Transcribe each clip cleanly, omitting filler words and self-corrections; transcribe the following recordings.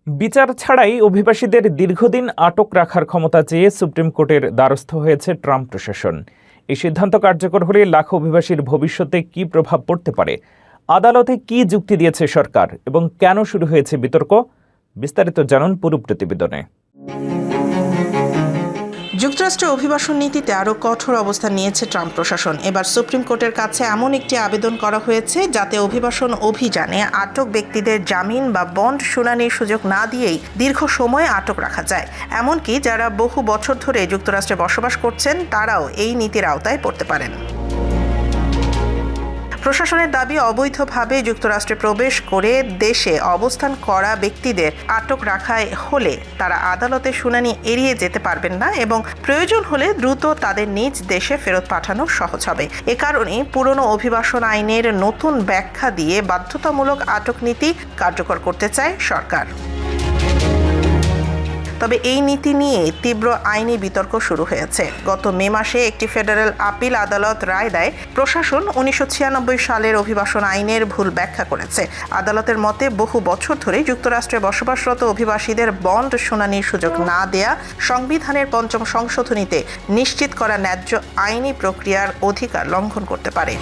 বিচার ছাড়াই অভিবাসীদের দীর্ঘদিন আটক রাখার ক্ষমতা চেয়ে সুপ্রিম কোর্টের দ্বারস্থ হয়েছে ট্রাম্প প্রশাসন। এই সিদ্ধান্ত কার্যকর হলে লাখো অভিবাসীর ভবিষ্যতে কী প্রভাব পড়তে পারে, আদালতে কী যুক্তি দিয়েছে সরকার এবং কেন শুরু হয়েছে বিতর্ক, বিস্তারিত জানুন পুরো প্রতিবেদনে। যুক্তরাষ্ট্রের অভিবাসন নীতিতে আরও কঠোর অবস্থান নিয়েছে ট্রাম্প প্রশাসন। এবার সুপ্রিম কোর্টের কাছে এমন একটি আবেদন করা হয়েছে যাতে অভিবাসন অভিযানে আটক ব্যক্তিদের জামিন বা বন্ড শুনানির সুযোগ না দিয়েই দীর্ঘ সময় আটক রাখা যায়। এমনকি যারা বহু বছর ধরে যুক্তরাষ্ট্রে বসবাস করছেন তারাও এই নীতির আওতায় পড়তে পারেন। প্রশাসনের দাবি, অবৈধভাবে যুক্তরাষ্ট্রে প্রবেশ করে দেশে অবস্থান করা ব্যক্তিদের আটক রাখায় হলে তারা আদালতে শুনানি এড়িয়ে যেতে পারবেন না এবং প্রয়োজন হলে দ্রুত তাদের নিজ দেশে ফেরত পাঠানো সহজ হবে। এ কারণে পুরনো অভিবাসন আইনের নতুন ব্যাখ্যা দিয়ে বাধ্যতামূলক আটক নীতি কার্যকর করতে চায় সরকার। তবে এই নীতি নিয়ে তীব্র আইনি বিতর্ক শুরু হয়েছে। গত মে মাসে একটি ফেডারেল আপিল আদালত রায় দেয় প্রশাসন 1996 সালের অভিবাসন আইনের ভুল ব্যাখ্যা করেছে। আদালতের মতে বহু বছর ধরে যুক্তরাষ্ট্রে বসবাসরত অভিবাসীদের বন্ড শুনানির সুযোগ না দেয়া সংবিধানের ৫ম সংশোধনীতে নিশ্চিত করা ন্যায্য আইনি প্রক্রিয়ার অধিকার লঙ্ঘন করতে পারে।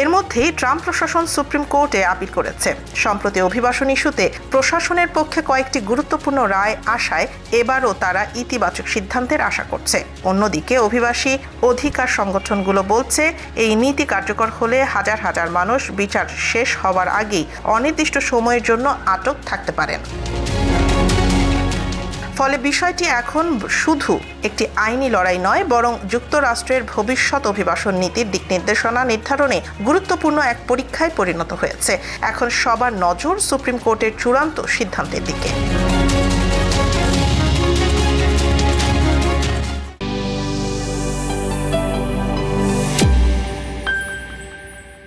এর মধ্যেই ট্রাম্প প্রশাসন সুপ্রিম কোর্টে আপিল করেছে। সম্প্রতি অভিবাসন ইস্যুতে প্রশাসনের পক্ষে কয়েকটি গুরুত্বপূর্ণ রায় আসায় এবারও তারা ইতিবাচক সিদ্ধান্তের আশা করছে। অন্যদিকে অভিবাসী অধিকার সংগঠনগুলো বলছে, এই নীতি কার্যকর হলে হাজার হাজার মানুষ বিচার শেষ হওয়ার আগেই অনির্দিষ্ট সময়ের জন্য আটক থাকতে পারেন। ফলে বিষয়টি এখন শুধু একটি আইনি লড়াই নয়, বরং যুক্তরাষ্ট্রের ভবিষ্যৎ অভিবাসন নীতির দিক নির্দেশনা নির্ধারণে গুরুত্বপূর্ণ এক পরীক্ষায় পরিণত হয়েছে। এখন সবার নজর সুপ্রিম কোর্টের চূড়ান্ত সিদ্ধান্তের দিকে।